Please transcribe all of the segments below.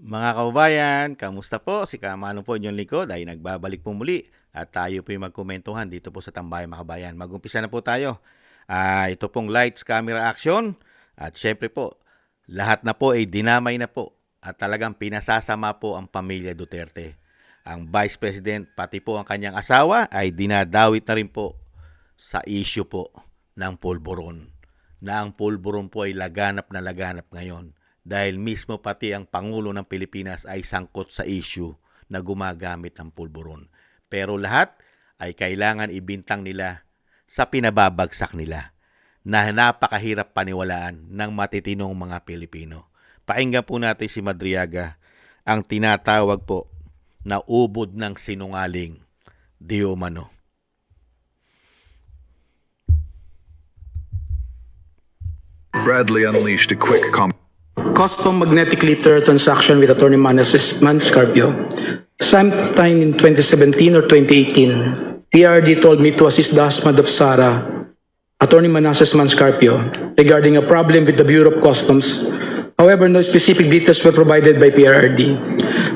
Mga kababayan, kamusta po? Si Kamano po inyong likod ay nagbabalik po muli at tayo po yung magkomentuhan dito po sa Tambayan mga kabayan. Mag-umpisa na po tayo. Ito pong lights, camera, action at syempre po, lahat na po ay dinamay na po at talagang pinasasama po ang pamilya Duterte. Ang Vice President pati po ang kanyang asawa ay dinadawit na rin po sa issue po ng pulburon. Na ang pulburon po ay laganap na laganap ngayon dahil mismo pati ang Pangulo ng Pilipinas ay sangkot sa issue na gumagamit ng pulburon. Pero lahat ay kailangan ibintang nila sa pinababagsak nila na napakahirap paniwalaan ng matitinong mga Pilipino. Pakinggan po natin si Madriaga, ang tinatawag po na ubod ng sinungaling, di umano. Bradley unleashed a quick custom magnetic liter transaction with attorney Manscarpio. Sometime in 2017 or 2018, PRD told me to assist the husband of Sarah, attorney Manasseh Manscarpio, regarding a problem with the Bureau of Customs. However, no specific details were provided by PRD.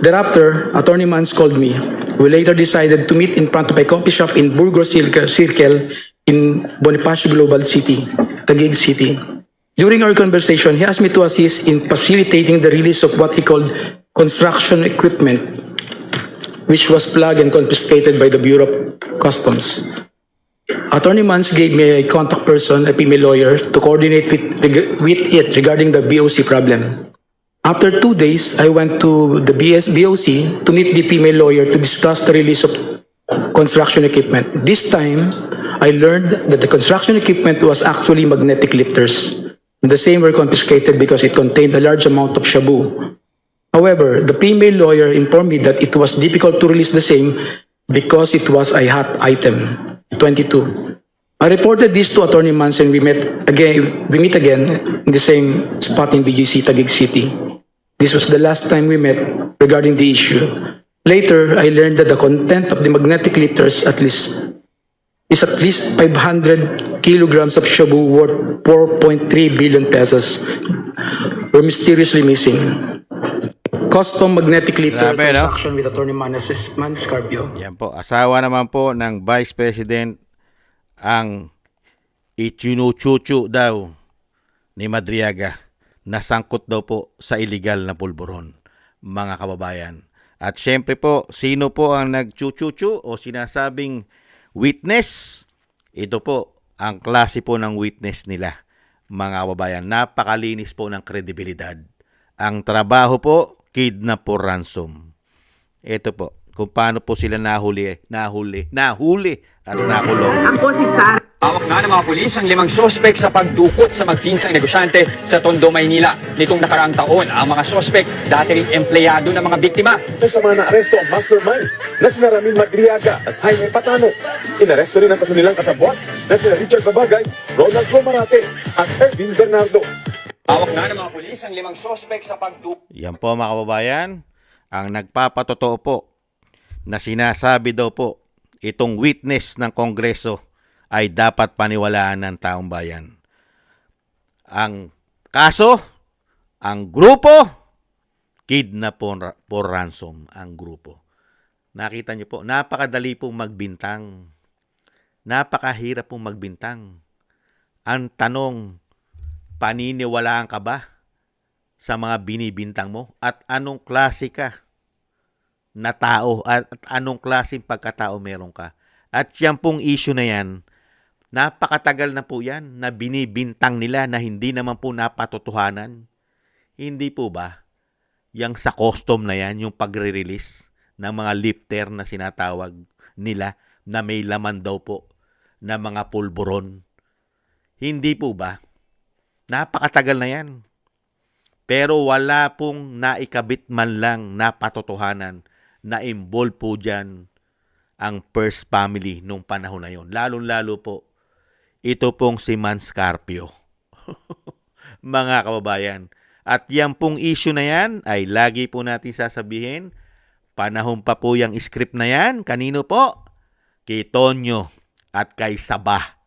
Thereafter, attorney Mans called me. We later decided to meet in front of a coffee shop in Burgos Circle in Bonifacio Global City, Taguig City. During our conversation, he asked me to assist in facilitating the release of what he called construction equipment, which was plugged and confiscated by the Bureau of Customs. Attorney Mans gave me a contact person, a female lawyer, to coordinate with it regarding the BOC problem. After 2 days, I went to the BOC to meet the female lawyer to discuss the release of construction equipment. This time, I learned that the construction equipment was actually magnetic lifters. The same were confiscated because it contained a large amount of shabu. However, the female lawyer informed me that it was difficult to release the same because it was a hot item. 22. I reported this to Attorney Mans and we meet again in the same spot in BGC, Taguig City. This was the last time we met regarding the issue. Later, I learned that the content of the magnetic lifters is at least 500 kilograms of shabu worth 4.3 billion pesos were mysteriously missing. Custom magnetic liter Grabe, no? transaction with attorney Manscarpio. Yan po, asawa naman po ng Vice President ang ichinuchuchu daw ni Madriaga na sangkot daw po sa illegal na pulburon, mga kababayan. At syempre po, sino po ang nagchuchuchu o sinasabing witness? Ito po ang klase po ng witness nila, mga kababayan. Napakalinis po ng kredibilidad. Ang trabaho po, kidnap for ransom. Ito po, kung paano po sila nahuli at nakulong. Ako si Sarah. Hawak na ng mga pulis ang 5 sospek sa pagdukot sa magpinsang negosyante sa Tondo, Maynila. Nitong nakaraang taon, ang mga sospek dati ring empleyado ng mga biktima. Kasama na aresto ang mastermind na sina Ramin Madriaga at Jaime Patano. Inaresto rin ang kanilang kasabwat na sina Richard Babagay, Ronald Romarate at Ervin Bernardo. Hawak na ng mga pulis ang 5 sospek sa pagdukot. Yan po mga kababayan, ang nagpapatotoo po na sinasabi daw po itong witness ng Kongreso ay dapat paniwalaan ng taong bayan. Ang kaso, ang grupo, kidnap for ransom ang grupo. Nakita niyo po, napakadali pong magbintang. Napakahirap pong magbintang. Ang tanong, paniniwalaan ka ba sa mga binibintang mo? At anong klase ka na tao? At anong klaseng pagkatao meron ka? At yan pong issue na yan, napakatagal na po yan na binibintang nila na hindi naman po napatotohanan. Hindi po ba? Yang sa custom na yan, yung pagre-release ng mga lifter na sinatawag nila na may laman daw po na mga pulburon. Hindi po ba? Napakatagal na yan. Pero wala pong naikabit man lang na patotohanan na involved po dyan ang first family nung panahon na yon. Lalo-lalo po ito pong si Manscarpio. Mga kababayan. At yan pong issue na yan ay lagi po natin sasabihin, panahon pa po yung script na yan. Kanino po? Kay Tonyo at kay Sabah.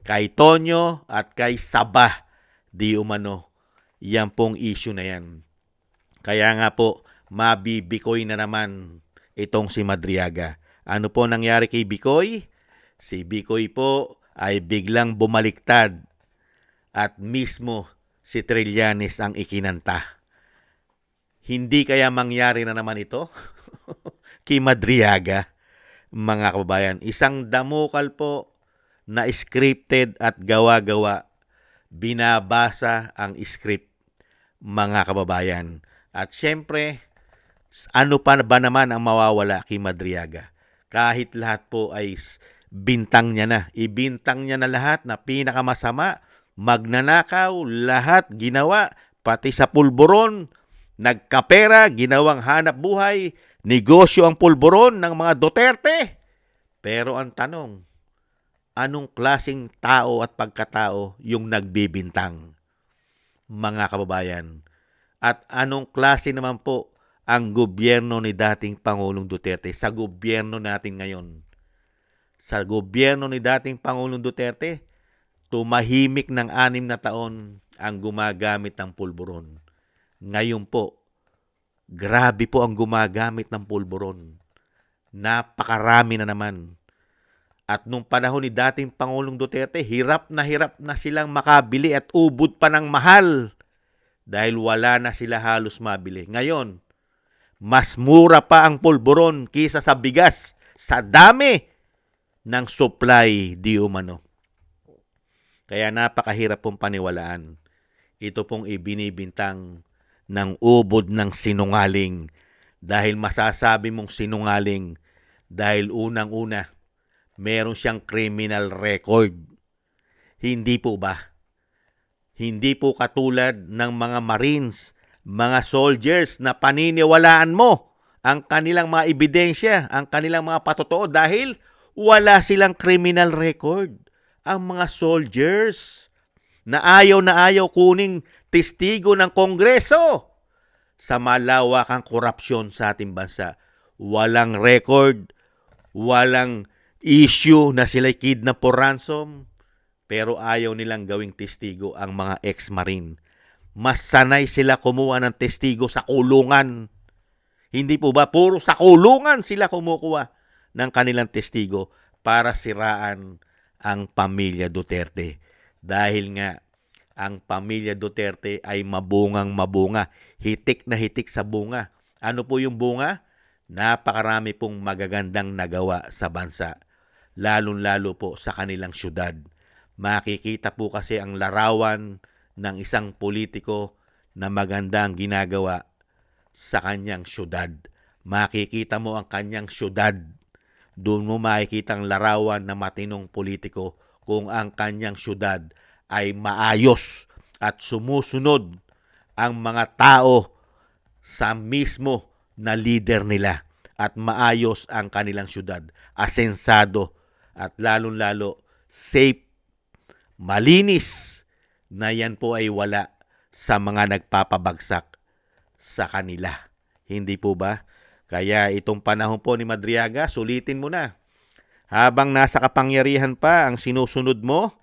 Kay Tonyo at kay Sabah. Di umano. Yan pong issue na yan. Kaya nga po, mabibikoy na naman itong si Madriaga. Ano po nangyari kay Bikoy? Si Bikoy po ay biglang bumaliktad at mismo si Trillanes ang ikinanta. Hindi kaya mangyari na naman ito kay Madriaga, mga kababayan? Isang damukal po na scripted at gawa-gawa. Binabasa ang script, mga kababayan. At syempre, ano pa ba naman ang mawawala kay Madriaga? Kahit lahat po ay bintang niya na. Ibintang niya na lahat na pinakamasama, magnanakaw, lahat ginawa, pati sa pulburon, nagkapera, ginawang hanap buhay, negosyo ang pulburon ng mga Duterte. Pero ang tanong, anong klaseng tao at pagkatao yung nagbibintang, mga kababayan? At anong klase naman po ang gobyerno ni dating Pangulong Duterte sa gobyerno natin ngayon? Sa gobyerno ni dating Pangulong Duterte, tumahimik ng 6 na taon ang gumagamit ng pulburon. Ngayon po, grabe po ang gumagamit ng pulburon. Napakarami na naman. At nung panahon ni dating Pangulong Duterte, hirap na silang makabili at ubod pa ng mahal dahil wala na sila halos mabili. Ngayon, mas mura pa ang pulburon kisa sa bigas sa dami ng supply di umano. Kaya napakahirap pong paniwalaan. Ito pong ibinibintang ng ubod ng sinungaling dahil masasabi mong sinungaling dahil unang-una, meron siyang criminal record. Hindi po ba? Hindi po katulad ng mga Marines, mga soldiers na paniniwalaan mo ang kanilang mga ebidensya, ang kanilang mga patotoo dahil wala silang criminal record. Ang mga soldiers na ayaw kuning testigo ng Kongreso sa malawakang korupsyon sa ating bansa. Walang record, walang issue na sila'y kidnap or ransom, pero ayaw nilang gawing testigo ang mga ex-marine. Mas sanay sila kumuha ng testigo sa kulungan. Hindi po ba? Puro sa kulungan sila kumukuha ng kanilang testigo para siraan ang pamilya Duterte. Dahil nga, ang pamilya Duterte ay mabungang mabunga. Hitik na hitik sa bunga. Ano po yung bunga? Napakarami pong magagandang nagawa sa bansa. Lalong-lalo po sa kanilang syudad. Makikita po kasi ang larawan ng isang politiko na magandang ginagawa sa kanyang syudad. Makikita mo ang kanyang syudad. Doon mo makikita ang larawan na matinong politiko kung ang kanyang syudad ay maayos at sumusunod ang mga tao sa mismo na leader nila at maayos ang kanilang syudad. Asensado at lalong-lalo safe, malinis na yan po ay wala sa mga nagpapabagsak sa kanila. Hindi po ba? Kaya itong panahon po ni Madriaga, sulitin mo na. Habang nasa kapangyarihan pa ang sinusunod mo,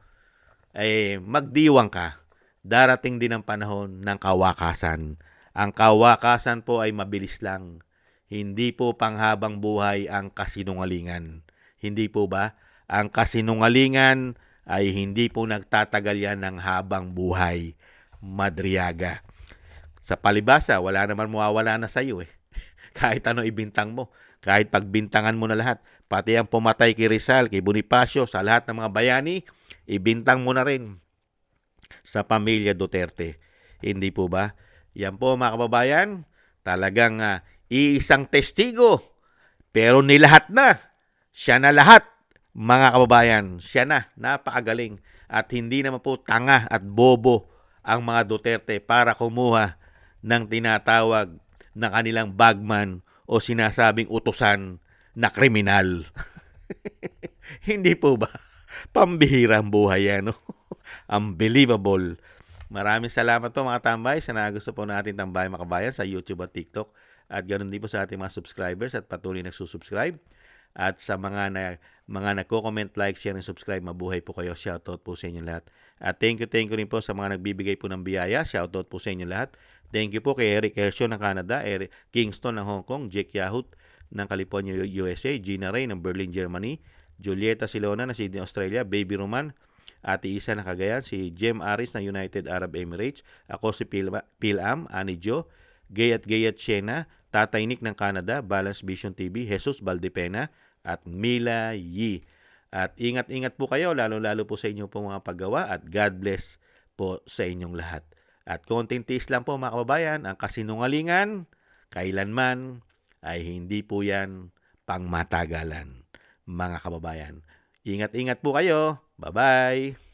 ay magdiwang ka. Darating din ang panahon ng kawakasan. Ang kawakasan po ay mabilis lang. Hindi po panghabang buhay ang kasinungalingan. Hindi po ba? Ang kasinungalingan ay hindi po nagtatagal yan ng habang buhay. Madriaga. Sa palibasa, wala naman mawawala na sa iyo eh. Kahit ano ibintang mo. Kahit pagbintangan mo na lahat. Pati ang pumatay kay Rizal, kay Bonifacio, sa lahat ng mga bayani, ibintang mo na rin sa pamilya Duterte. Hindi po ba? Yan po mga kababayan, talagang iisang testigo. Pero nilahat na. Siya na lahat. Mga kababayan, siya na. Napakagaling. At hindi naman po tanga at bobo ang mga Duterte para kumuha ng tinatawag na kanilang bagman o sinasabing utusan na kriminal. Hindi po ba? Pambihira ang buhay yan. No? Unbelievable. Maraming salamat po mga tambay sa nagusto po natin tambay mga kabayan sa YouTube at TikTok. At ganoon din po sa ating mga subscribers at patuloy nagsusubscribe. At sa mga nagko-comment, like, share, and subscribe, mabuhay po kayo. Shoutout po sa inyo lahat. At thank you rin po sa mga nagbibigay po ng biyaya. Shoutout po sa inyo lahat. Thank you po kay Eric Hershaw ng Canada, Eric Kingston ng Hong Kong, Jake Yahut ng California, USA, Gina Ray ng Berlin, Germany, Julieta Silona ng Sydney, Australia, Baby Roman, Ate Isa ng Cagayan, si Jem Aris ng United Arab Emirates, ako si Pilam, Ani Jo, Gayat Shena, Tatay Nick ng Canada, Balance Vision TV, Jesus Valdepena, at Mila Yi. At ingat-ingat po kayo, lalo-lalo po sa inyong po mga paggawa, at God bless po sa inyong lahat. At konting tiis lang po mga kababayan, ang kasinungalingan, kailanman ay hindi po yan pangmatagalan, mga kababayan. Ingat-ingat po kayo. Bye-bye!